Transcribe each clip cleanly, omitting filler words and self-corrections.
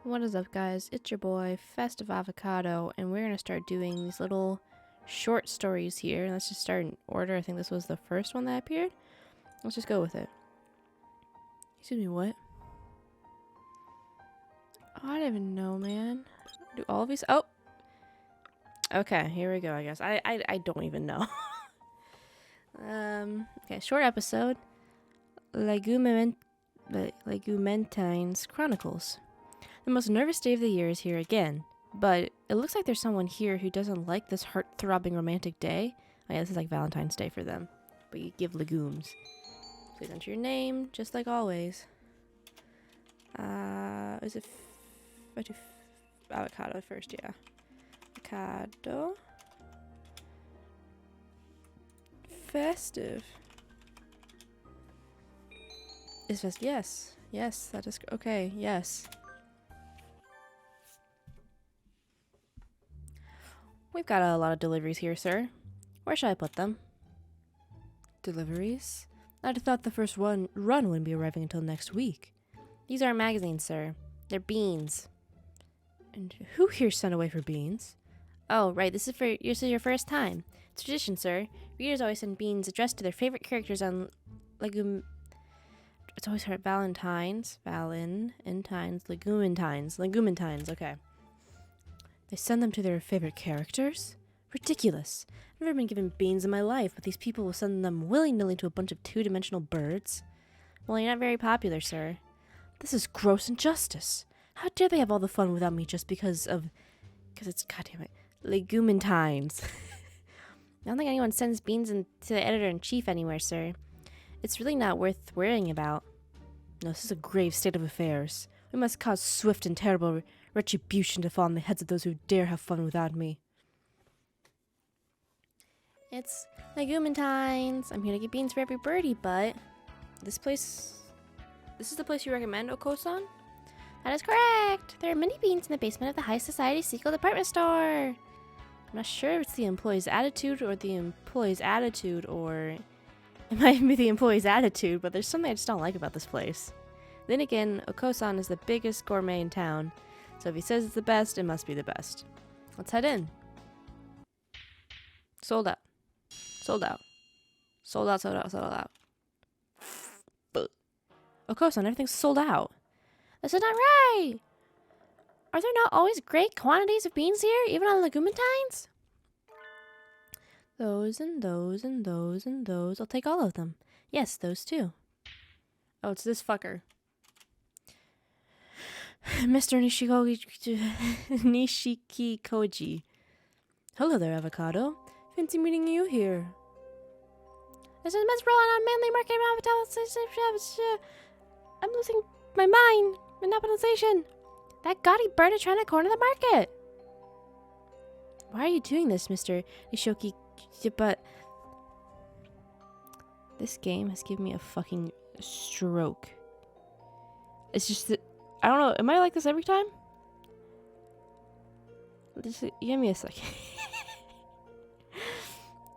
What is up, guys? It's your boy, Festive Avocado, and we're gonna start doing these little short stories here. Let's just start in order. I think this was the first one that appeared. Let's just go with it. Excuse me, what? Oh, I don't even know, man. Do all of these? Oh! Okay, here we go, I guess. I don't even know. Okay, short episode. Legumentines Chronicles. The most nervous day of the year is here again, but it looks like there's someone here who doesn't like this heart-throbbing romantic day. Oh yeah, this is like Valentine's Day for them, but you give legumes. Please enter your name, just like always. Is it I do avocado first? Yeah, avocado. Festive. Is festive? Yes, yes, that is okay. Yes. We've got a lot of deliveries here, sir. Where should I put them? Deliveries? I'd have thought the first run wouldn't be arriving until next week. These aren't magazines, sir. They're beans. And who here sent away for beans? Oh, right. This is your first time. It's tradition, sir. Readers always send beans addressed to their favorite characters on It's always hard. Legumentines. Okay. They send them to their favorite characters? Ridiculous. I've never been given beans in my life, but these people will send them willy-nilly to a bunch of two-dimensional birds. Well, you're not very popular, sir. This is gross injustice. How dare they have all the fun without me just because it's, goddamn it, legumentines. I don't think anyone sends beans to the editor-in-chief anywhere, sir. It's really not worth worrying about. No, this is a grave state of affairs. We must cause swift and terrible retribution to fall on the heads of those who dare have fun without me. It's Legumentines. I'm here to get beans for every birdie, but this is the place you recommend, Oko-san? That is correct. There are many beans in the basement of the High Society Sequel department store. I'm not sure if it's the employee's attitude or it might be the employee's attitude, but there's something I just don't like about this place. Then again, Oko-san is the biggest gourmet in town, so if he says it's the best, it must be the best. Let's head in. Sold out. Sold out. Sold out, sold out, sold out. But Oko-san, everything's sold out. This is not right! Are there not always great quantities of beans here, even on legumentines? Those and those and those and those. I'll take all of them. Yes, those too. Oh, it's this fucker. Mr. Nishikikoji. Hello there, Avocado. Fancy meeting you here. This is Miss Roland on Manly Market. I'm losing my mind. Monopolization. That gaudy bird is trying to corner the market. Why are you doing this, Mr. Nishoki? But this game has given me a fucking stroke. It's just that, I don't know. Am I like this every time? Just give me a second.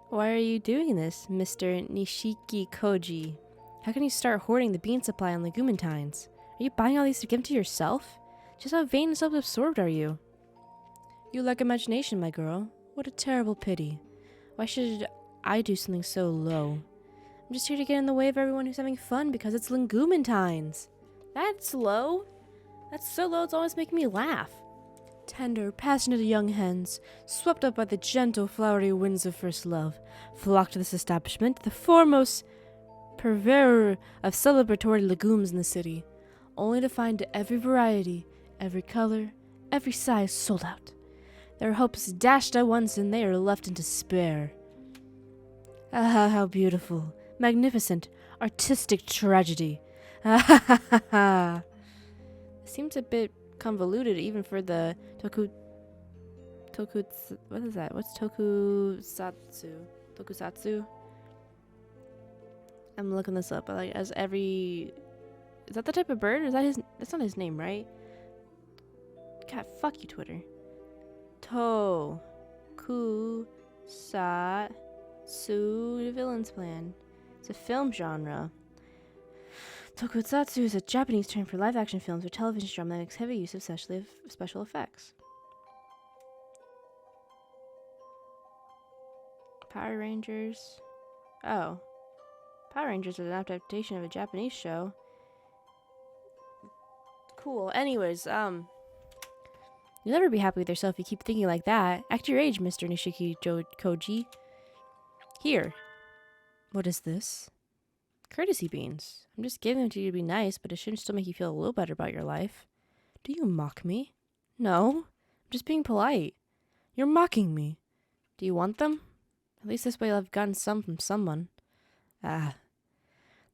Why are you doing this, Mr. Nishikikoji? How can you start hoarding the bean supply on legumentines? Are you buying all these to give them to yourself? Just how vain and self-absorbed are you? You lack imagination, my girl. What a terrible pity. Why should I do something so low? I'm just here to get in the way of everyone who's having fun because it's legumentines. That's low. That's so low it's almost making me laugh. Tender, passionate young hens, swept up by the gentle, flowery winds of first love, flock to this establishment, the foremost purveyor of celebratory legumes in the city, only to find every variety, every color, every size sold out. Their hopes dashed at once, and they are left in despair. Ah, how beautiful, magnificent, artistic tragedy. Ah, ha, ha, ha, ha. It seems a bit convoluted even for the what is that? What's tokusatsu? I'm looking this up. Like, is that the type of bird? Is that his? That's not his name, right? God, fuck you, Twitter. Tokusatsu, the villain's plan. It's a film genre. Tokusatsu is a Japanese term for live-action films or television drama that makes heavy use of special effects. Power Rangers. Oh. Power Rangers is an adaptation of a Japanese show. Cool. Anyways, you'll never be happy with yourself if you keep thinking like that. Act your age, Mr. Koji. Here. What is this? Courtesy beans. I'm just giving them to you to be nice, but it shouldn't still make you feel a little better about your life. Do you mock me? No. I'm just being polite. You're mocking me. Do you want them? At least this way you'll have gotten some from someone. Ah.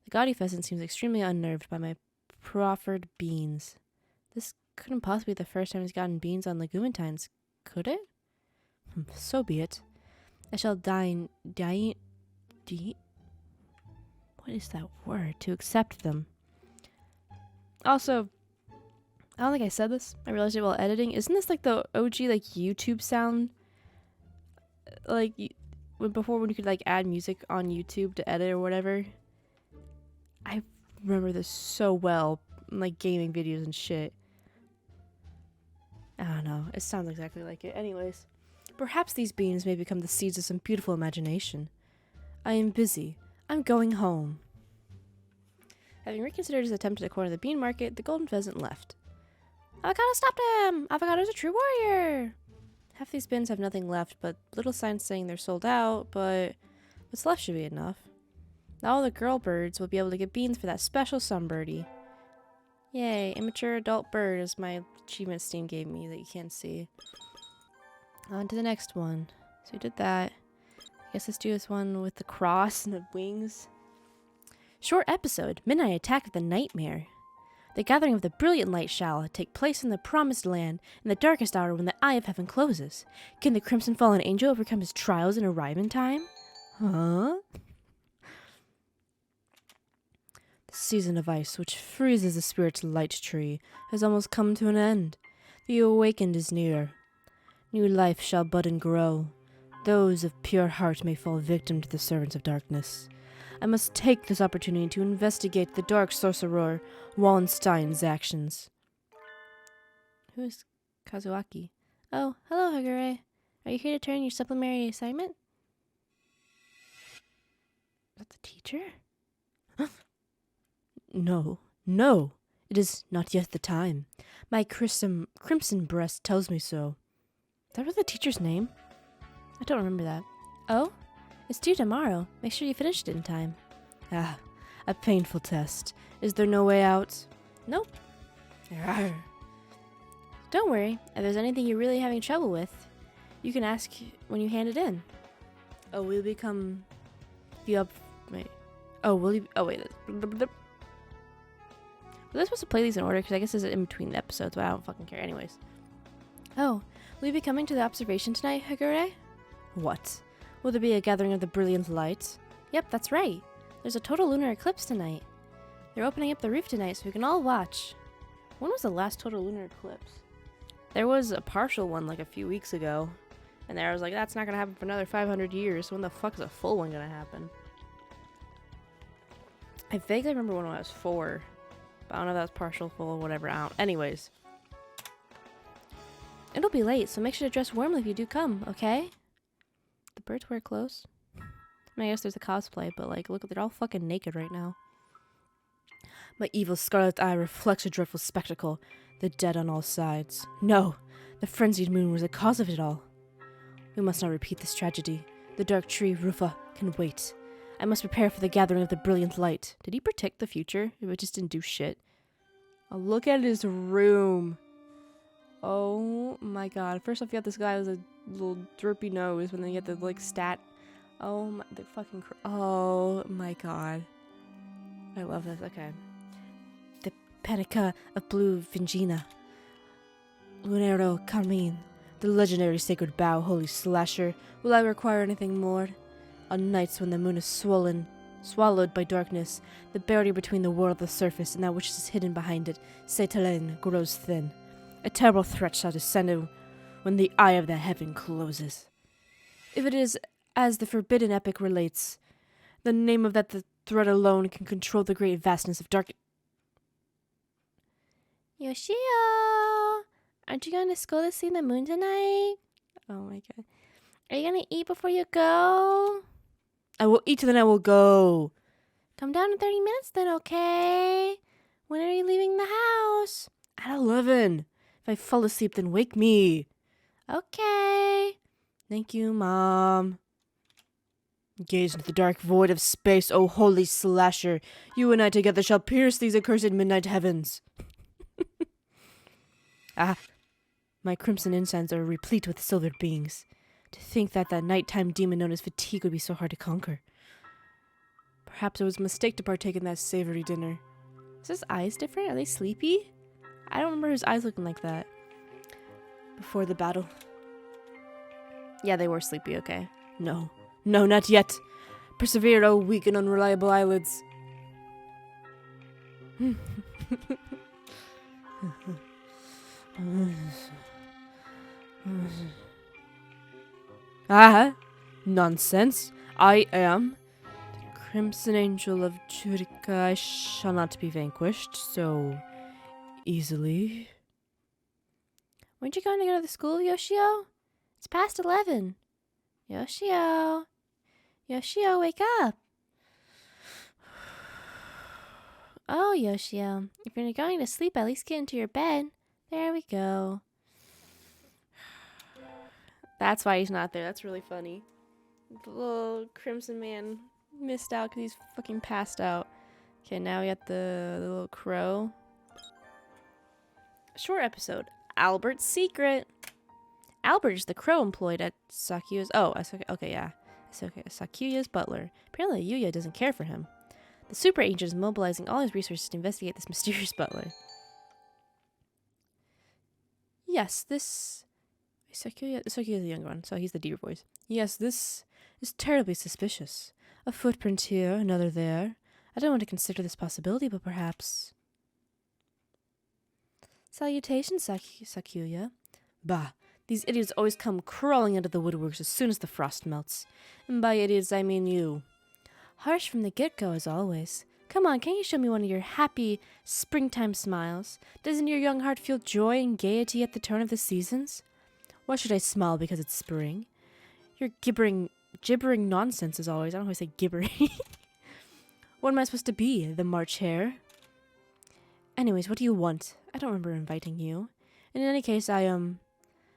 The gaudy pheasant seems extremely unnerved by my proffered beans. This couldn't possibly be the first time he's gotten beans on Legumentines, could it? So be it. I shall what is that word? To accept them. Also, I don't think I said this. I realized it while editing. Isn't this like the OG like YouTube sound? Like before when you could like add music on YouTube to edit or whatever. I remember this so well, like gaming videos and shit. I don't know. It sounds exactly like it. Anyways, perhaps these beans may become the seeds of some beautiful imagination. I am busy. I'm going home. Having reconsidered his attempt to corner the bean market, the golden pheasant left. Avacado stopped him! Avocado's a true warrior! Half these bins have nothing left but little signs saying they're sold out, but what's left should be enough. Now all the girl birds will be able to get beans for that special sunbirdie. Yay, immature adult bird is my achievement Steam gave me that you can't see. On to the next one. So we did that. I guess let's do this one with the cross and the wings. Short episode, Midnight Attack of the Nightmare. The gathering of the brilliant light shall take place in the promised land in the darkest hour when the eye of heaven closes. Can the crimson fallen angel overcome his trials and arrive in time? Huh? The season of ice, which freezes the spirit's light tree, has almost come to an end. The awakened is near. New life shall bud and grow. Those of pure heart may fall victim to the servants of darkness. I must take this opportunity to investigate the dark sorcerer Wallenstein's actions. Who is Kazuaki? Oh, hello, Hagure. Are you here to turn in your supplementary assignment? Is that the teacher? No, it is not yet the time. My crimson breast tells me so. Is that the teacher's name? I don't remember that. Oh? It's due tomorrow. Make sure you finish it in time. Ah, a painful test. Is there no way out? Nope. Arrgh. Don't worry. If there's anything you're really having trouble with, you can ask when you hand it in. Oh, will you become... Wait. Oh, will you... Oh, wait. Was I supposed to play these in order? Because I guess it's in between the episodes, but I don't fucking care anyways. Oh, will you be coming to the observation tonight, Hagure? What? Will there be a gathering of the brilliant light? Yep, that's right. There's a total lunar eclipse tonight. They're opening up the roof tonight so we can all watch. When was the last total lunar eclipse? There was a partial one like a few weeks ago. And there I was like, that's not going to happen for another 500 years. So when the fuck is a full one going to happen? I vaguely remember when I was 4. But I don't know if that was partial, full, whatever. I don't. Anyways. It'll be late, so make sure to dress warmly if you do come, okay? The birds wear clothes. I mean, I guess there's a cosplay, but like, look, they're all fucking naked right now. My evil scarlet eye reflects a dreadful spectacle. The dead on all sides. No! The frenzied moon was the cause of it all. We must not repeat this tragedy. The dark tree, Rufa, can wait. I must prepare for the gathering of the brilliant light. Did he predict the future? If it just didn't do shit. Oh, look at his room. Oh my god. First off, you got this guy with a little droopy nose, and then you get the, like, stat. Oh my, the fucking, oh my god. I love this, okay. The Panica of Blue Vingina. Lunero Carmine. The legendary sacred bow, holy slasher. Will I require anything more? On nights when the moon is swallowed by darkness, the barrier between the world of the surface and that which is hidden behind it, Satan, grows thin. A terrible threat shall descend when the eye of the heaven closes. If it is as the forbidden epic relates, the name of that the threat alone can control the great vastness of dark... Yoshio! Aren't you going to school to see the moon tonight? Oh my god. Are you going to eat before you go? I will eat, then I will go. Come down in 30 minutes then, okay? When are you leaving the house? At 11. If I fall asleep, then wake me. Okay. Thank you, Mom. Gaze into the dark void of space, O holy slasher. You and I together shall pierce these accursed midnight heavens. My crimson incense are replete with silvered beings. To think that nighttime demon known as fatigue would be so hard to conquer. Perhaps it was a mistake to partake in that savory dinner. Is his eyes different? Are they sleepy? I don't remember his eyes looking like that. Before the battle. Yeah, they were sleepy, okay. No, not yet. Persevere, O weak and unreliable eyelids. Nonsense. I am the Crimson Angel of Judica. I shall not be vanquished so easily. Weren't you going to go to the school, Yoshio? It's past 11. Yoshio, wake up. Oh, Yoshio, if you're going to sleep, at least get into your bed. There we go. That's why he's not there. That's really funny. The little Crimson Man missed out because he's fucking passed out. Okay, now we got the little crow. Short episode. Albert's secret. Albert is the crow employed at Sakuya's... Sakuya's butler. Apparently, Yuya doesn't care for him. The super agent is mobilizing all his resources to investigate this mysterious butler. Yes, this... Sakuya's the younger one, so he's the deer voice. Yes, this is terribly suspicious. A footprint here, another there. I don't want to consider this possibility, but perhaps... Salutations, Sakuya. Bah, these idiots always come crawling out of the woodworks as soon as the frost melts. And by idiots, I mean you. Harsh from the get-go, as always. Come on, can't you show me one of your happy springtime smiles? Doesn't your young heart feel joy and gaiety at the turn of the seasons? Why should I smile because it's spring? You're gibbering nonsense as always. I don't know how to say gibbering. What am I supposed to be? The March Hare? Anyways, what do you want? I don't remember inviting you. And in any case, I am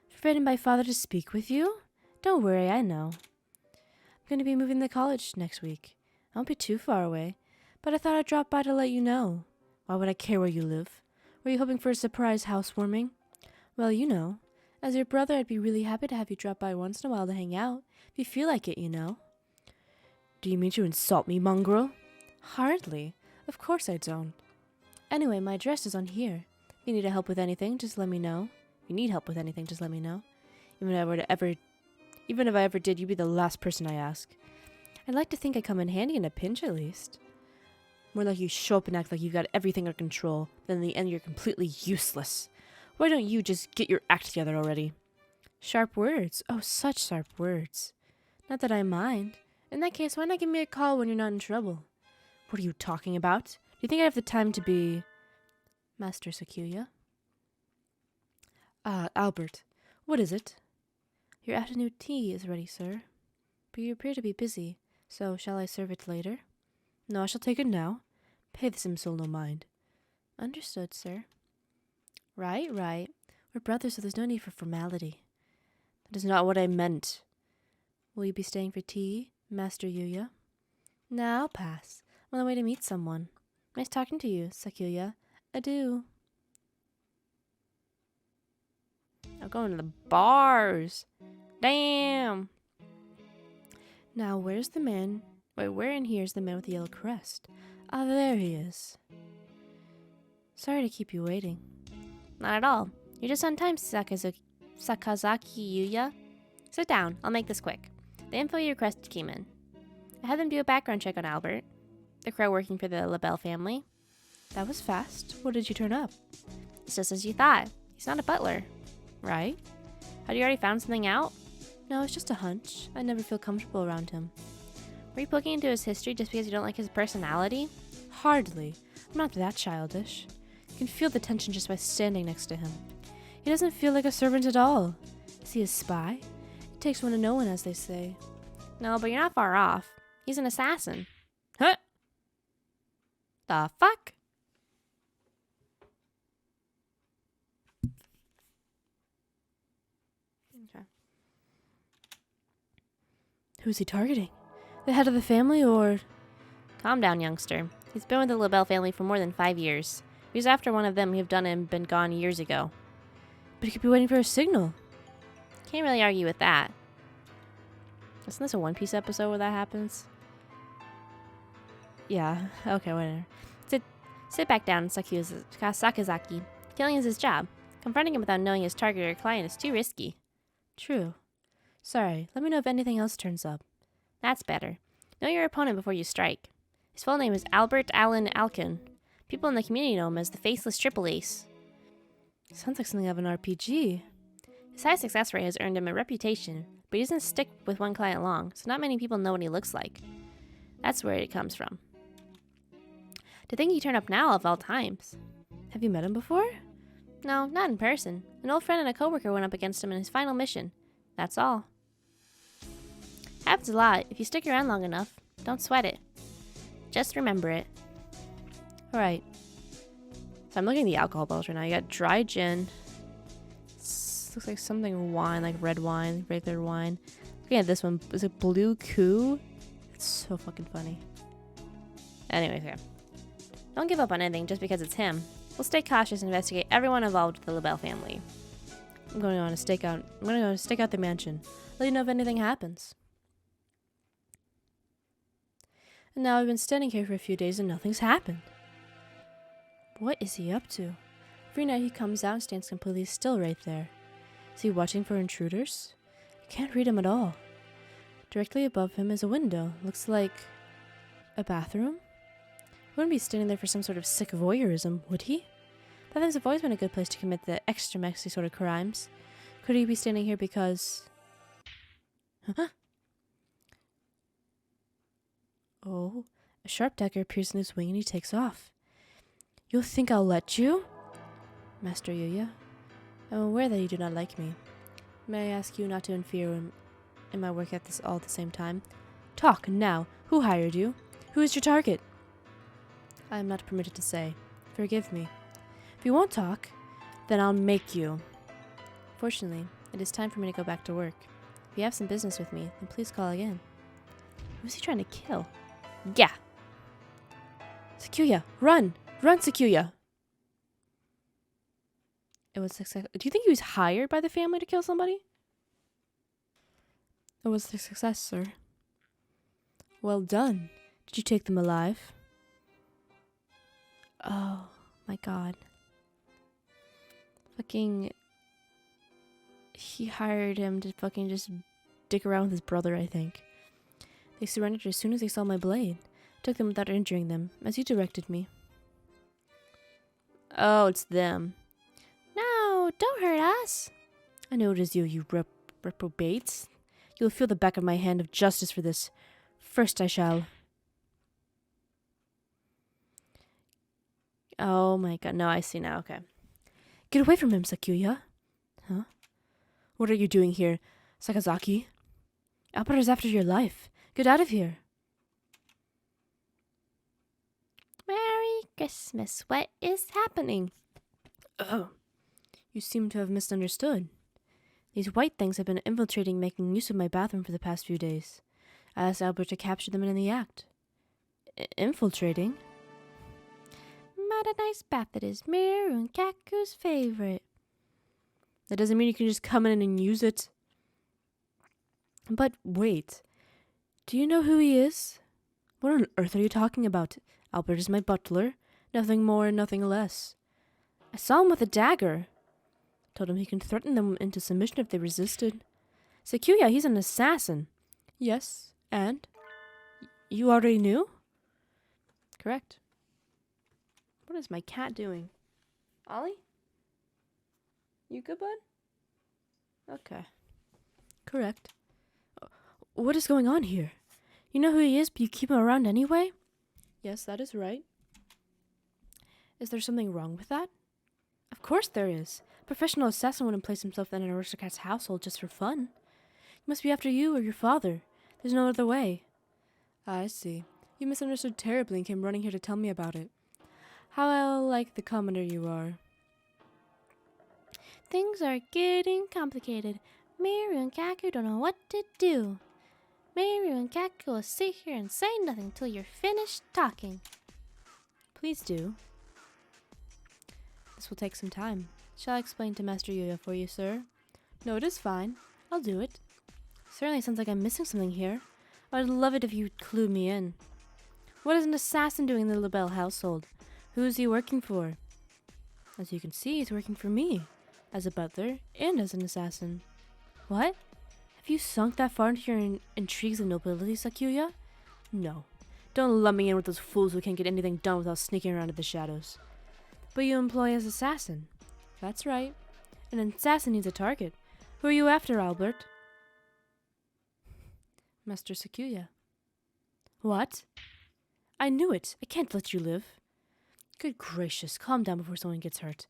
forbidden by father to speak with you? Don't worry, I know. I'm going to be moving to college next week. I won't be too far away, but I thought I'd drop by to let you know. Why would I care where you live? Were you hoping for a surprise housewarming? Well, you know. As your brother, I'd be really happy to have you drop by once in a while to hang out. If you feel like it, you know. Do you mean to insult me, mongrel? Hardly. Of course I don't. Anyway, my address is on here. If you need help with anything, just let me know. If you need help with anything, just let me know. Even if I ever did, you'd be the last person I ask. I'd like to think I come in handy in a pinch, at least. More like you show up and act like you've got everything under control, then in the end you're completely useless. Why don't you just get your act together already? Sharp words. Oh, such sharp words. Not that I mind. In that case, why not give me a call when you're not in trouble? What are you talking about? Do you think I have the time to be... Master Sakuya? Albert. What is it? Your afternoon tea is ready, sir. But you appear to be busy, so shall I serve it later? No, I shall take it now. Pay this imbecile no mind. Understood, sir. Right. We're brothers, so there's no need for formality. That is not what I meant. Will you be staying for tea, Master Yuya? No, I'll pass. I'm on the way to meet someone. Nice talking to you, Sakuya. Adieu. I'm going to the bars. Damn. Now, where's the man? Wait, where in here is the man with the yellow crest? Ah, there he is. Sorry to keep you waiting. Not at all. You're just on time, Sakazaki Yuya. Sit down. I'll make this quick. The info you requested came in. I had them do a background check on Albert, the crow working for the LaBelle family. That was fast. What did you turn up? It's just as you thought. He's not a butler. Right? Had you already found something out? No, it's just a hunch. I never feel comfortable around him. Were you poking into his history just because you don't like his personality? Hardly. I'm not that childish. can feel the tension just by standing next to him. He doesn't feel like a servant at all. Is he a spy? It takes one to know one, as they say. No, but you're not far off. He's an assassin. Huh? The fuck? Okay. Who's he targeting? The head of the family, or... Calm down, youngster. He's been with the LaBelle family for more than 5 years. If he's after one of them, he'd have done it and been gone years ago. But he could be waiting for a signal. Can't really argue with that. Isn't this a One Piece episode where that happens? Yeah, okay, whatever. Sit back down, Sakazaki. Killing is his job. Confronting him without knowing his target or client is too risky. True. Sorry, let me know if anything else turns up. That's better. Know your opponent before you strike. His full name is Albert Allen Alkin. People in the community know him as the Faceless Triple Ace. Sounds like something out of an RPG. His high success rate has earned him a reputation, but he doesn't stick with one client long, so not many people know what he looks like. That's where it comes from. To think he turned up now of all times. Have you met him before? No, not in person. An old friend and a coworker went up against him in his final mission. That's all. Happens a lot. If you stick around long enough, don't sweat it. Just remember it. Alright. So I'm looking at the alcohol bottles right now. You got dry gin. Looks like something wine, like red wine, regular wine. Looking at this one. Is it Blue Coup? It's so fucking funny. Anyways, yeah. Don't give up on anything just because it's him. We'll stay cautious and investigate everyone involved with the LaBelle family. I'm going to stake out the mansion. Let you know if anything happens. And now I've been standing here for a few days and nothing's happened. What is he up to? Every night he comes out and stands completely still right there. Is he watching for intruders? I can't read him at all. Directly above him is a window. Looks like a bathroom? He wouldn't be standing there for some sort of sick voyeurism, would he? Bathrooms have always been a good place to commit the extra messy sort of crimes. Could he be standing here because... Huh? Oh, a sharp dagger appears in his wing and he takes off. You'll think I'll let you? Master Yuya, I'm aware that you do not like me. May I ask you not to interfere in my work at this all at the same time? Talk, now. Who hired you? Who is your target? I am not permitted to say. Forgive me. If you won't talk, then I'll make you. Fortunately, it is time for me to go back to work. If you have some business with me, then please call again. Who's he trying to kill? Yeah. Sakuya, run! Run, Sakuya! It was success. Do you think he was hired by the family to kill somebody? It was a success, sir. Well done. Did you take them alive? Oh, my God. Fucking... He hired him to fucking just dick around with his brother, I think. They surrendered as soon as they saw my blade. Took them without injuring them, as you directed me. Oh, it's them. No, don't hurt us. I know it is you, you reprobates. You will feel the back of my hand of justice for this. First I shall... Oh my God, no, I see now, okay. Get away from him, Sakuya. Huh? What are you doing here, Sakazaki? Albert is after your life. Get out of here. Merry Christmas. What is happening? Oh, you seem to have misunderstood. These white things have been infiltrating, making use of my bathroom for the past few days. I asked Albert to capture them in the act. Infiltrating? What a nice bath it is. Miru and Kaku's favorite. That doesn't mean you can just come in and use it. But wait. Do you know who he is? What on earth are you talking about? Albert is my butler. Nothing more and nothing less. I saw him with a dagger. Told him he can threaten them into submission if they resisted. Sakuya, he's an assassin. Yes, and? You already knew? Correct. What is my cat doing? Ollie? You good, bud? Okay. Correct. What is going on here? You know who he is, but you keep him around anyway? Yes, that is right. Is there something wrong with that? Of course there is. A professional assassin wouldn't place himself in an aristocrat's household just for fun. He must be after you or your father. There's no other way. I see. You misunderstood terribly and came running here to tell me about it. How like the commoner you are. Things are getting complicated. Miru and Kaku don't know what to do. Miru and Kaku will sit here and say nothing till you're finished talking. Please do. This will take some time. Shall I explain to Master Yuya for you, sir? No, it is fine. I'll do it. Certainly sounds like I'm missing something here. I'd love it if you'd clue me in. What is an assassin doing in the LaBelle household? Who is he working for? As you can see, he's working for me, as a butler and as an assassin. What? Have you sunk that far into your intrigues of nobility, Sakuya? No. Don't lump me in with those fools who can't get anything done without sneaking around in the shadows. But you employ as assassin. That's right. An assassin needs a target. Who are you after, Albert? Master Sakuya. What? I knew it. I can't let you live. Good gracious, calm down before someone gets hurt.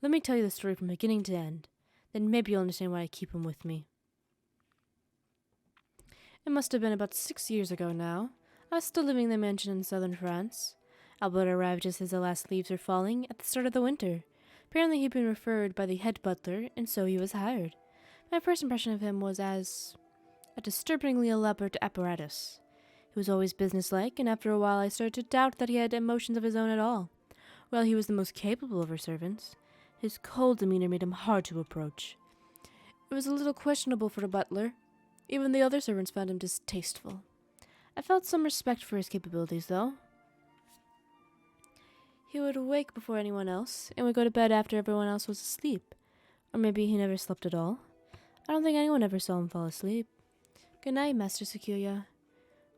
Let me tell you the story from beginning to end. Then maybe you'll understand why I keep him with me. It must have been about 6 years ago now. I was still living in the mansion in southern France. Albert arrived just as the last leaves were falling at the start of the winter. Apparently he'd been referred by the head butler, and so he was hired. My first impression of him was as a disturbingly elaborate apparatus. He was always businesslike, and after a while I started to doubt that he had emotions of his own at all. While he was the most capable of our servants, his cold demeanor made him hard to approach. It was a little questionable for the butler. Even the other servants found him distasteful. I felt some respect for his capabilities, though. He would wake before anyone else, and would go to bed after everyone else was asleep. Or maybe he never slept at all. I don't think anyone ever saw him fall asleep. Good night, Master Sakuya.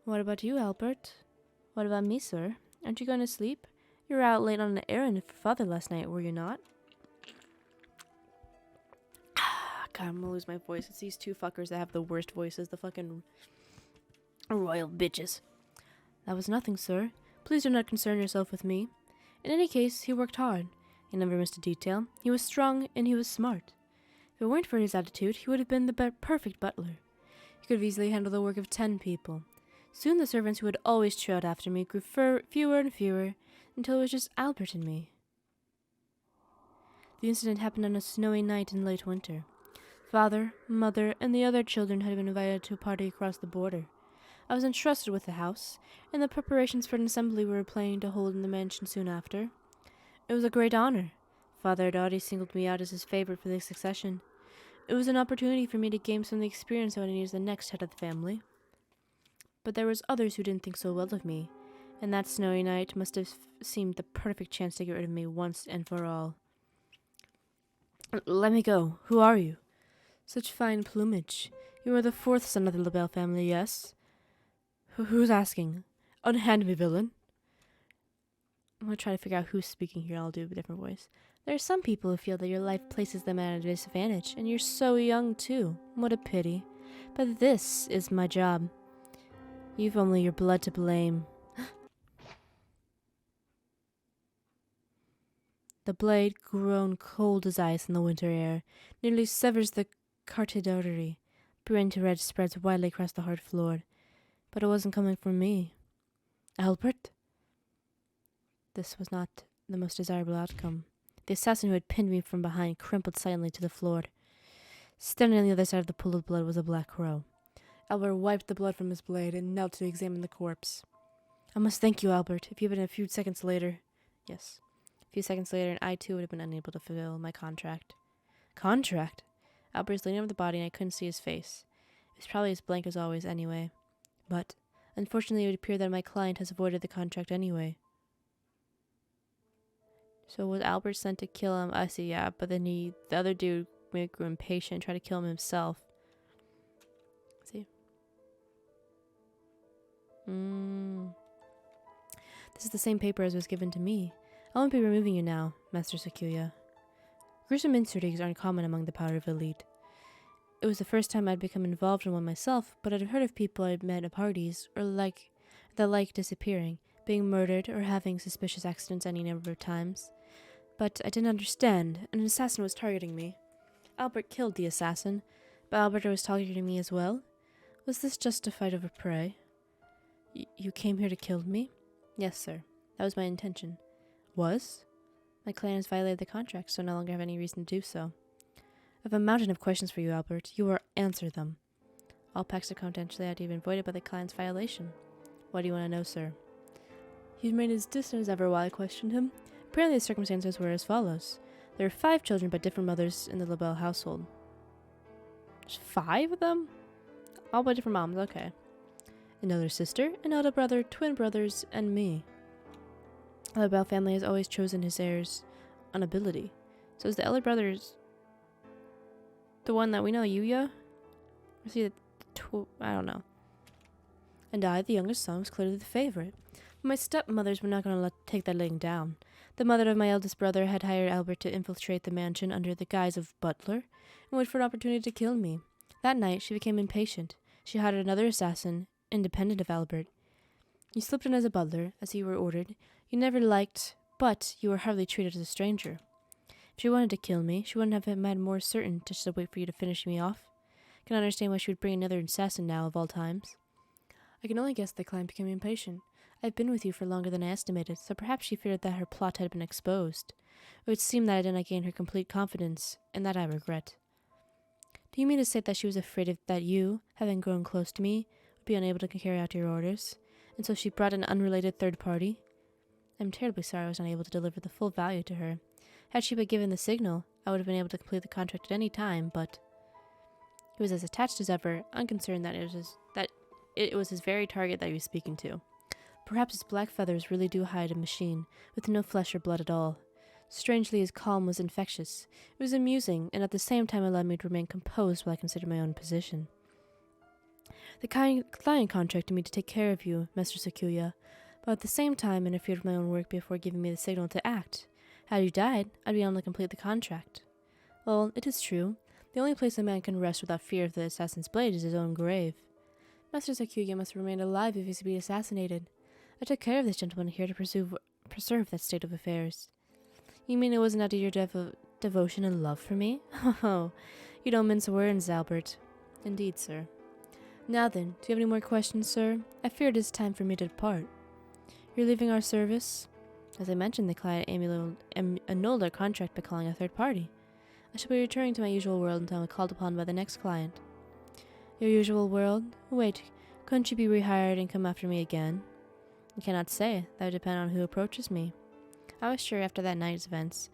What about you, Albert? What about me, sir? Aren't you going to sleep? You were out late on an errand for father last night, were you not? God, I'm gonna lose my voice. It's these two fuckers that have the worst voices, the fucking royal bitches. That was nothing, sir. Please do not concern yourself with me. In any case, he worked hard. He never missed a detail. He was strong, and he was smart. If it weren't for his attitude, he would have been the perfect butler. He could have easily handled the work of 10 people. Soon the servants who had always trailed after me grew fewer and fewer, until it was just Albert and me. The incident happened on a snowy night in late winter. Father, mother, and the other children had been invited to a party across the border. I was entrusted with the house, and the preparations for an assembly we were planning to hold in the mansion soon after. It was a great honor. Father had already singled me out as his favorite for the succession. It was an opportunity for me to gain some of the experience I would need as the next head of the family. But there was others who didn't think so well of me, and that snowy night must have seemed the perfect chance to get rid of me once and for all. Let me go. Who are you? Such fine plumage. You are the 4th son of the LaBelle family, yes? Who's asking? Unhand me, villain. I'm going to try to figure out who's speaking here. I'll do a different voice. There are some people who feel that your life places them at a disadvantage, and you're so young, too. What a pity. But this is my job. You've only your blood to blame. The blade, grown cold as ice in the winter air, nearly severs the carotid artery. Brain to red spreads widely across the hard floor. But it wasn't coming from me. Albert? This was not the most desirable outcome. The assassin who had pinned me from behind crumpled silently to the floor. Standing on the other side of the pool of blood was a black crow. Albert wiped the blood from his blade and knelt to examine the corpse. I must thank you, Albert. If you had been a few seconds later... Yes. A few seconds later, and I too would have been unable to fulfill my contract. Contract? Albert was leaning over the body and I couldn't see his face. It was probably as blank as always anyway. But, unfortunately, it would appear that my client has avoided the contract anyway. So was Albert sent to kill him? I see, yeah, but then the other dude grew impatient and tried to kill him himself. See? This is the same paper as was given to me. I won't be removing you now, Master Sakuya. Gruesome injuries aren't common among the power of elite. It was the first time I'd become involved in one myself, but I'd heard of people I'd met at parties, or the like disappearing, being murdered, or having suspicious accidents any number of times. But I didn't understand. An assassin was targeting me. Albert killed the assassin, but Albert was targeting me as well? Was this just a fight over prey? You came here to kill me? Yes, sir. That was my intention. Was? My clan has violated the contract, so I no longer have any reason to do so. I have a mountain of questions for you, Albert. You will answer them. All pacts of confidentiality have been voided by the clan's violation. What do you want to know, sir? He remained as distant as ever while I questioned him. Apparently the circumstances were as follows. There were 5 children by different mothers in the LaBelle household. There's 5 of them? All by different moms, okay. An elder sister, an elder brother, twin brothers, and me. The LaBelle family has always chosen his heirs on ability. So is the elder brother the one that we know, Yuya? Or is he I don't know. And I, the youngest son, was clearly the favorite. But my stepmothers were not going to take that laying down. The mother of my eldest brother had hired Albert to infiltrate the mansion under the guise of butler and wait for an opportunity to kill me. That night, she became impatient. She hired another assassin, independent of Albert. You slipped in as a butler, as you were ordered. You never liked, but you were hardly treated as a stranger. If she wanted to kill me, she wouldn't have had more certain to just wait for you to finish me off. I can understand why she would bring another assassin now, of all times. I can only guess the client became impatient. I've been with you for longer than I estimated, so perhaps she feared that her plot had been exposed. It would seem that I did not gain her complete confidence, and that I regret. Do you mean to say that she was afraid that you, having grown close to me, would be unable to carry out your orders, and so she brought an unrelated third party? I'm terribly sorry I was not able to deliver the full value to her. Had she but given the signal, I would have been able to complete the contract at any time, but... He was as attached as ever, unconcerned that it was his very target that he was speaking to. Perhaps his black feathers really do hide a machine, with no flesh or blood at all. Strangely, his calm was infectious. It was amusing, and at the same time allowed me to remain composed while I considered my own position. The client contracted me to take care of you, Master Sakuya, but at the same time interfered with my own work before giving me the signal to act. Had you died, I'd be able to complete the contract. Well, it is true. The only place a man can rest without fear of the assassin's blade is his own grave. Master Sakuya must remain alive if he is to be assassinated. I took care of this gentleman here to preserve that state of affairs. You mean it wasn't out of your devotion and love for me? Oh, you don't mince words, Albert. Indeed, sir. Now then, do you have any more questions, sir? I fear it is time for me to depart. You're leaving our service? As I mentioned, the client annulled our contract by calling a third party. I shall be returning to my usual world until I'm called upon by the next client. Your usual world? Wait, couldn't you be rehired and come after me again? I cannot say. That would depend on who approaches me. I was sure after that night's events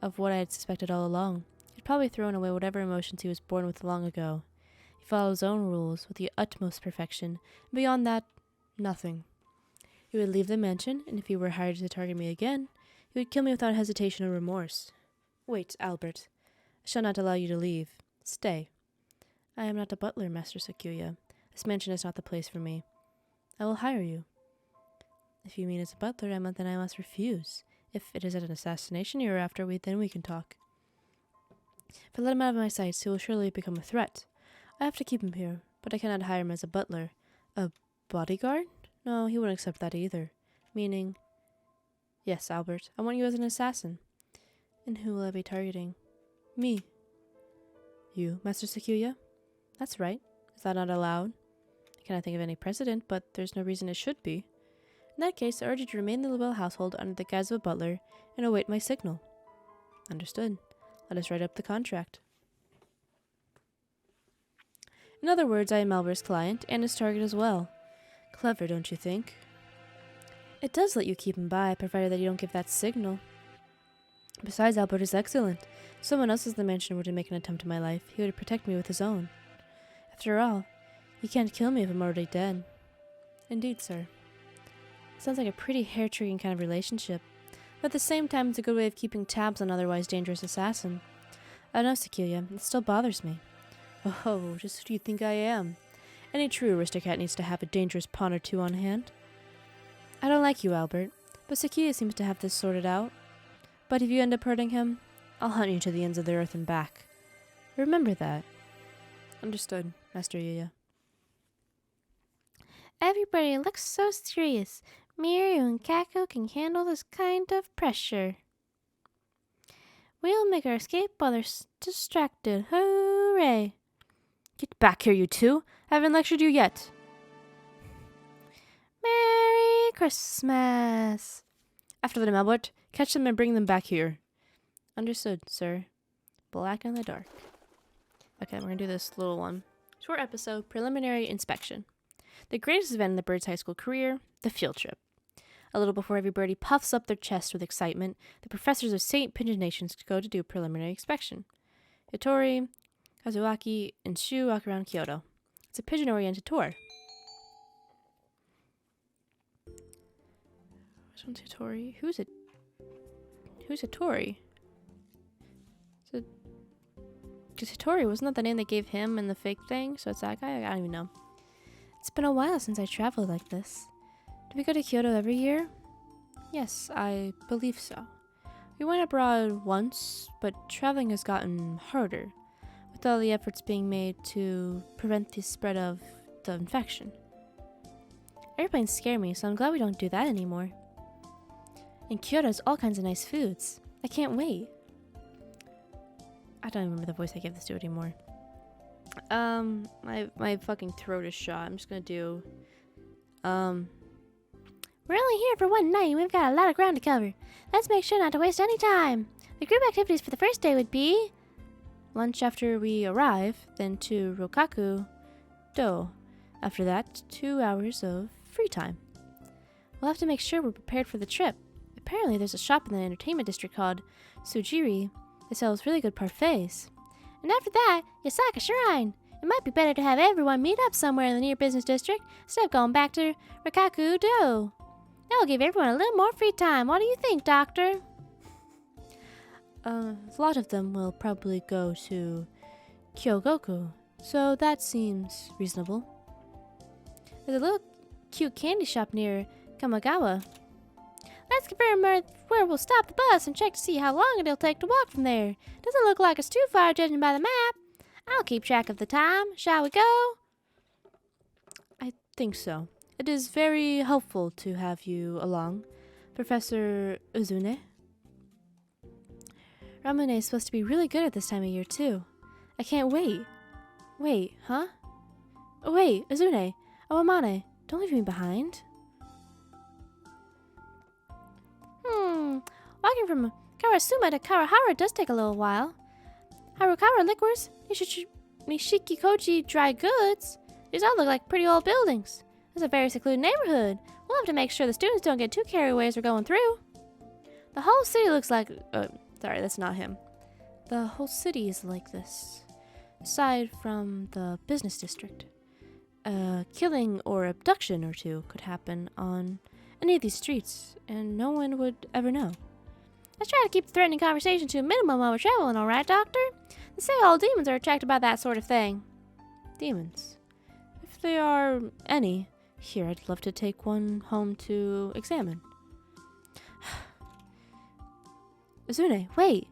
of what I had suspected all along. He'd probably thrown away whatever emotions he was born with long ago. He followed his own rules with the utmost perfection, and beyond that, nothing. He would leave the mansion, and if he were hired to target me again, he would kill me without hesitation or remorse. Wait, Albert. I shall not allow you to leave. Stay. I am not a butler, Master Sakuya. This mansion is not the place for me. I will hire you. If you mean as a butler, then I must refuse. If it is an assassination you are after, then we can talk. If I let him out of my sights, he will surely become a threat. I have to keep him here, but I cannot hire him as a butler. A bodyguard? No, he wouldn't accept that either. Meaning... Yes, Albert, I want you as an assassin. And who will I be targeting? Me. You, Master Sakuya? That's right. Is that not allowed? I cannot think of any precedent, but there's no reason it should be. In that case, I urge you to remain in the LaBelle household under the guise of a butler and await my signal. Understood. Let us write up the contract. In other words, I am Albert's client and his target as well. Clever, don't you think? It does let you keep him by, provided that you don't give that signal. Besides, Albert is excellent. If someone else in the mansion were to make an attempt on my life, he would protect me with his own. After all, he can't kill me if I'm already dead. Indeed, sir. Sounds like a pretty hair-trigger kind of relationship, but at the same time it's a good way of keeping tabs on an otherwise dangerous assassin. I don't know, Sakuya, it still bothers me. Oh, just who do you think I am? Any true aristocrat needs to have a dangerous pawn or two on hand. I don't like you, Albert, but Sakuya seems to have this sorted out. But if you end up hurting him, I'll hunt you to the ends of the earth and back. Remember that. Understood, Master Yuya. Everybody looks so serious. Mirio and Kako can handle this kind of pressure. We'll make our escape while they're distracted. Hooray! Get back here, you two. I haven't lectured you yet. Merry Christmas! After the Melbert, catch them and bring them back here. Understood, sir. Black in the dark. Okay, we're gonna do this little one. Short episode, preliminary inspection. The greatest event in the bird's high school career, the field trip. A little before every birdie puffs up their chest with excitement, the professors of St. Pigeon Nations go to do a preliminary inspection. Hitori, Kazuaki, and Shu walk around Kyoto. It's a pigeon-oriented tour. Which one's Hitori? Who's Hitori? Because Hitori, wasn't that the name they gave him in the fake thing? So it's that guy? I don't even know. It's been a while since I traveled like this. Do we go to Kyoto every year? Yes, I believe so. We went abroad once, but traveling has gotten harder, with all the efforts being made to prevent the spread of the infection. Airplanes scare me, so I'm glad we don't do that anymore. In Kyoto, there's all kinds of nice foods. I can't wait. I don't remember the voice I gave this to anymore. My fucking throat is shot. I'm just gonna do, We're only here for one night and we've got a lot of ground to cover. Let's make sure not to waste any time. The group activities for the first day would be lunch after we arrive, then to Rokaku Do. After that, 2 hours of free time. We'll have to make sure we're prepared for the trip. Apparently there's a shop in the entertainment district called Sujiri that sells really good parfaits. And after that, Yasaka Shrine. It might be better to have everyone meet up somewhere in the near business district instead of going back to Rokaku Do. That'll give everyone a little more free time. What do you think, Doctor? A lot of them will probably go to Kyogoku, so that seems reasonable. There's a little cute candy shop near Kamagawa. Let's confirm where we'll stop the bus and check to see how long it'll take to walk from there. Doesn't look like it's too far judging by the map. I'll keep track of the time. Shall we go? I think so. It is very helpful to have you along, Professor Uzune. Ramune is supposed to be really good at this time of year, too. I can't wait. Wait, huh? Oh, wait, Uzune. Awamane, don't leave me behind. Walking from Karasuma to Karahara does take a little while. Harukawa Liquors, Nishiki Koji Dry Goods. These all look like pretty old buildings. This is a very secluded neighborhood. We'll have to make sure the students don't get too carried away as we're going through. The whole city looks like... sorry, that's not him. The whole city is like this. Aside from the business district. A killing or abduction or two could happen on any of these streets, and no one would ever know. Let's try to keep the threatening conversation to a minimum while we're traveling, alright, Doctor? They say all demons are attracted by that sort of thing. Demons? If they are any... Here, I'd love to take one home to examine. Uzune, wait.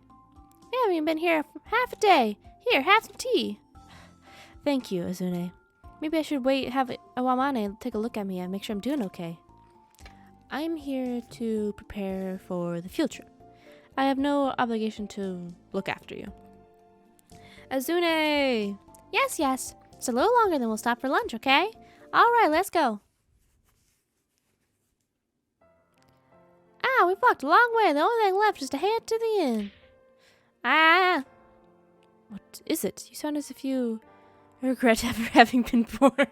We haven't even been here for half a day. Here, have some tea. Thank you, Uzune. Maybe I should wait, have Awamane take a look at me and make sure I'm doing okay. I'm here to prepare for the field trip. I have no obligation to look after you. Azune! Yes, yes. It's a little longer than we'll stop for lunch, okay? Alright, let's go. Ah, we've walked a long way. The only thing left is to head to the inn. Ah! What is it? You sound as if you regret ever having been born.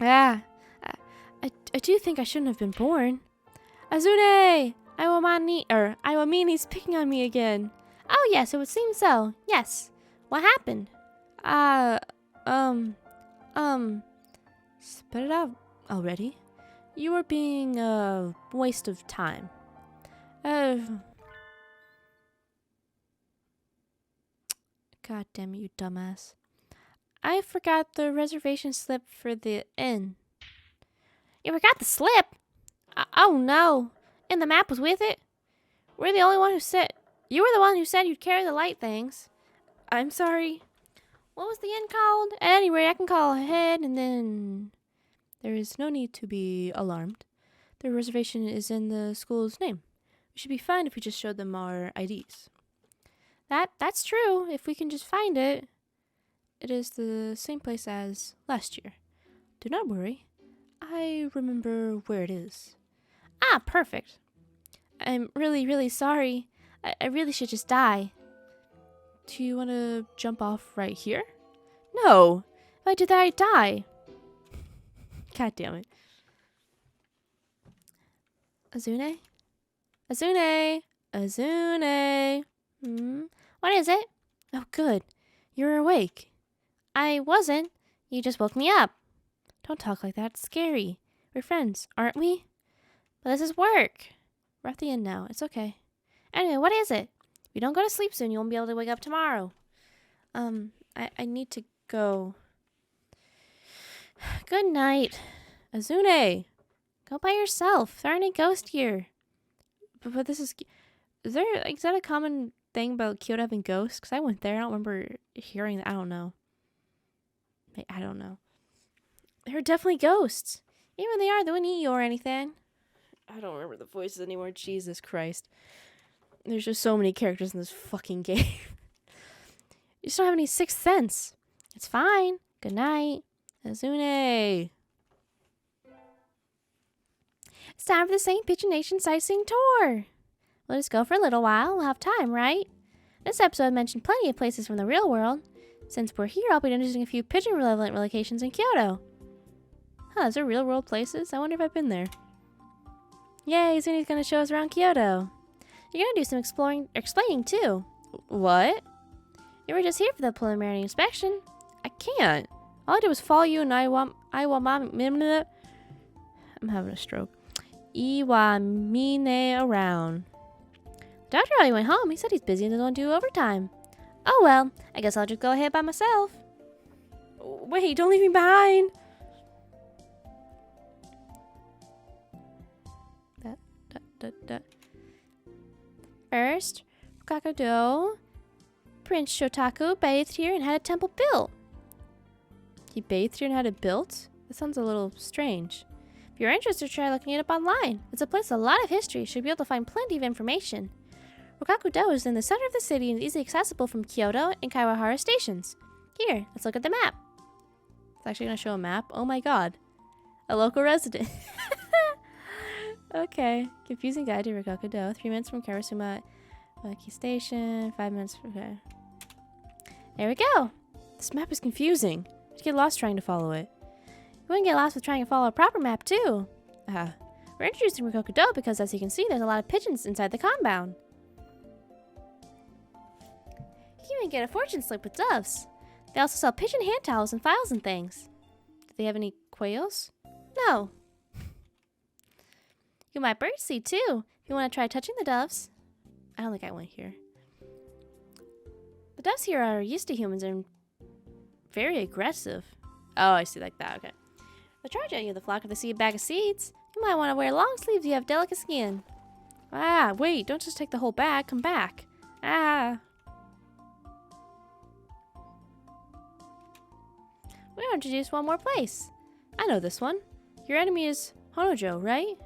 I do think I shouldn't have been born. Azune! Iwamini's picking on me again. Oh yes, it would seem so. Yes. What happened? Spit it out already. You are being a waste of time. God damn it, you dumbass. I forgot the reservation slip for the inn. You forgot the slip? Oh no. And the map was with it? We're the only one who said... You were the one who said you'd carry the light things. I'm sorry. What was the inn called? At any rate, I can call ahead and then... There is no need to be alarmed. The reservation is in the school's name. should be fine if we just showed them our IDs. That's true. If we can just find it. It is the same place as last year. Do not worry. I remember where it is. Ah, perfect. I'm really, really sorry. I really should just die. Do you want to jump off right here? No. If I did that, I'd die. God damn it. Azune? Azune! Azune! What is it? Oh, good. You're awake. I wasn't. You just woke me up. Don't talk like that. It's scary. We're friends, aren't we? But this is work. We're at the end now. It's okay. Anyway, what is it? If you don't go to sleep soon, you won't be able to wake up tomorrow. I need to go. Good night. Azune, go by yourself. There aren't any ghosts here. But this is there, like, is that a common thing about Kyoto having ghosts? Because I went there. I don't remember hearing that. I don't know. I don't know. There are definitely ghosts. Even when they wouldn't eat you or anything. I don't remember the voices anymore. Jesus Christ. There's just so many characters in this fucking game. You just don't have any sixth sense. It's fine. Good night. Azune. It's time for the St. Pigeon Nation sightseeing tour. Let us go for a little while. We'll have time, right? This episode mentioned plenty of places from the real world. Since we're here, I'll be introducing a few pigeon-relevant locations in Kyoto. Huh, is there real world places? I wonder if I've been there. Yay, Zune's gonna show us around Kyoto. You're gonna do some explaining too. What? You were just here for the preliminary inspection. I can't. All I did was follow you and I'm having a stroke. Iwamine around. The doctor already went home. He said he's busy and doesn't do overtime. Oh well, I guess I'll just go ahead by myself. Wait, don't leave me behind. First, Avacado, Prince Shotaku bathed here and had a temple built. He bathed here and had it built? That sounds a little strange. If you're interested, try looking it up online. It's a place with a lot of history. You should be able to find plenty of information. Rokkaku-do is in the center of the city and is easily accessible from Kyoto and Kawahara stations. Here, let's look at the map. It's actually going to show a map. Oh my god. A local resident. Okay. Confusing guide to Rokkaku-do. 3 minutes from Karasuma Key Station. 5 minutes. Okay. There we go. This map is confusing. You'd get lost trying to follow it. You wouldn't get lost with trying to follow a proper map, too. We're introducing Rokkaku-do because, as you can see, there's a lot of pigeons inside the compound. You can even get a fortune slip with doves. They also sell pigeon hand towels and files and things. Do they have any quails? No. You might birdseed too, if you want to try touching the doves. I don't think I went here. The doves here are used to humans and very aggressive. Oh, I see, like that, okay. They'll charge at you the flock if they see a bag of seeds. You might want to wear long sleeves if you have delicate skin. Ah, wait, don't just take the whole bag, come back. Ah. We're going to introduce one more place. I know this one. Your enemy is Honojo, right?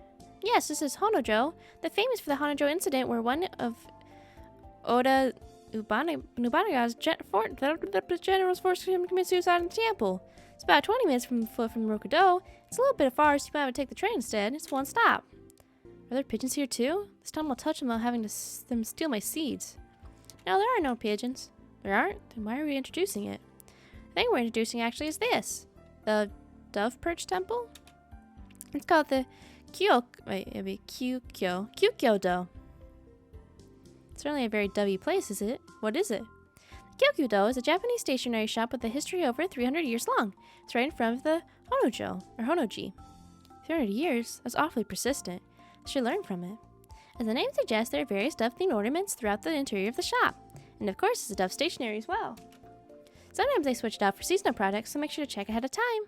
Yes, this is Honojo, the famous for the Honojo incident where one of Oda Nobunaga's generals forced him to commit suicide in the temple. It's about 20 minutes from Rokkaku-do. It's a little bit far, so you might have to take the train instead. It's one stop. Are there pigeons here too? This time I'll touch them without having them steal my seeds. No, there are no pigeons. There aren't? Then why are we introducing it? The thing we're introducing actually is this. The Dove Perch Temple? It's called the Kyukyo-do. It's certainly a very dovey place, is it? What is it? The Kyukyo-do is a Japanese stationery shop with a history over 300 years long. It's right in front of the Honojo, or Honoji. 300 years? That's awfully persistent. I should learn from it. As the name suggests, there are various dove-themed ornaments throughout the interior of the shop. And of course, it's a dove stationery as well. Sometimes they switch it out for seasonal products, so make sure to check ahead of time.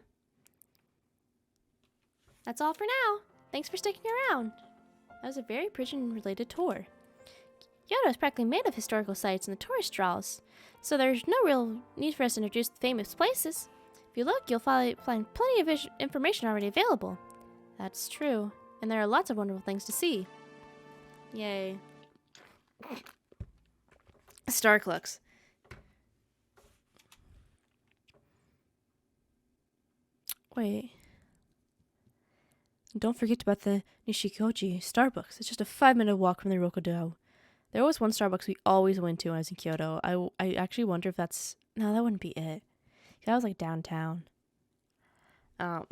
That's all for now. Thanks for sticking around. That was a very pigeon-related tour. Kyoto is practically made of historical sites and the tourist draws, so there's no real need for us to introduce the famous places. If you look, you'll find plenty of information already available. That's true, and there are lots of wonderful things to see. Yay. Starclux. Wait. Don't forget about the Nishikoji Starbucks. It's just a 5-minute walk from the Rokodo. There was one Starbucks we always went to when I was in Kyoto. I actually wonder if that's... No, that wouldn't be it. That was like downtown. Well,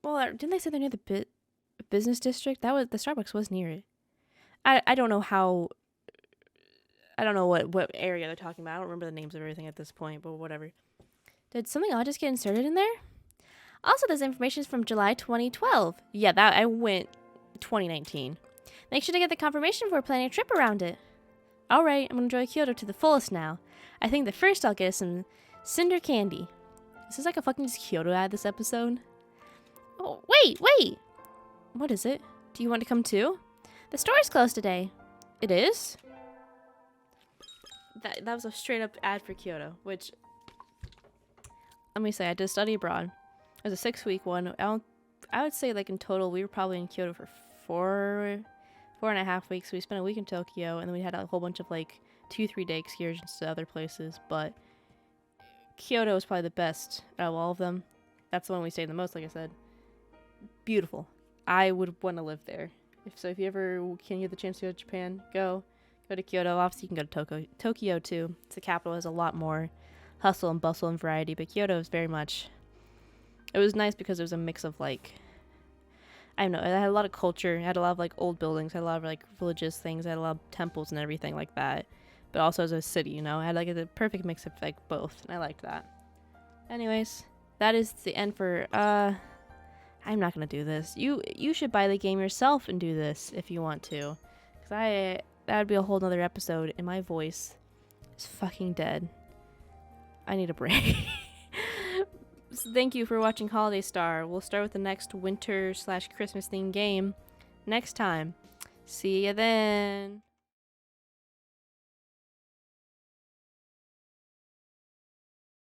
didn't they say they're near the business district? The Starbucks was near it. I don't know how... I don't know what area they're talking about. I don't remember the names of everything at this point, but whatever. Did something odd just get inserted in there? Also, this information is from July 2012. Yeah, that I went 2019. Make sure to get the confirmation before planning a trip around it. Alright, I'm going to enjoy Kyoto to the fullest now. I think that first I'll get some cinder candy. This is like a fucking Kyoto ad this episode. Oh, wait! What is it? Do you want to come too? The store's closed today. It is? That was a straight up ad for Kyoto, which... Let me say, I did study abroad. It was a 6-week one. I would say like in total, we were probably in Kyoto for 4.5 weeks. We spent a week in Tokyo, and then we had a whole bunch of like 2-3 day excursions to other places. But Kyoto was probably the best out of all of them. That's the one we stayed the most, like I said. Beautiful. I would want to live there. If you ever can get the chance to go to Japan, go to Kyoto. Obviously, you can go to Tokyo too. It's the capital. It has a lot more hustle and bustle and variety. But Kyoto is very much... It was nice because it was a mix of like, I don't know, it had a lot of culture. It had a lot of like old buildings, it had a lot of like religious things, it had a lot of temples and everything like that. But also as a city, you know, it had like a perfect mix of like both, and I liked that. Anyways, that is the end for, I'm not gonna do this. You should buy the game yourself and do this if you want to. Because that would be a whole nother episode, and my voice is fucking dead. I need a break. So thank you for watching Holiday Star. We'll start with the next winter/Christmas themed game next time. See ya then.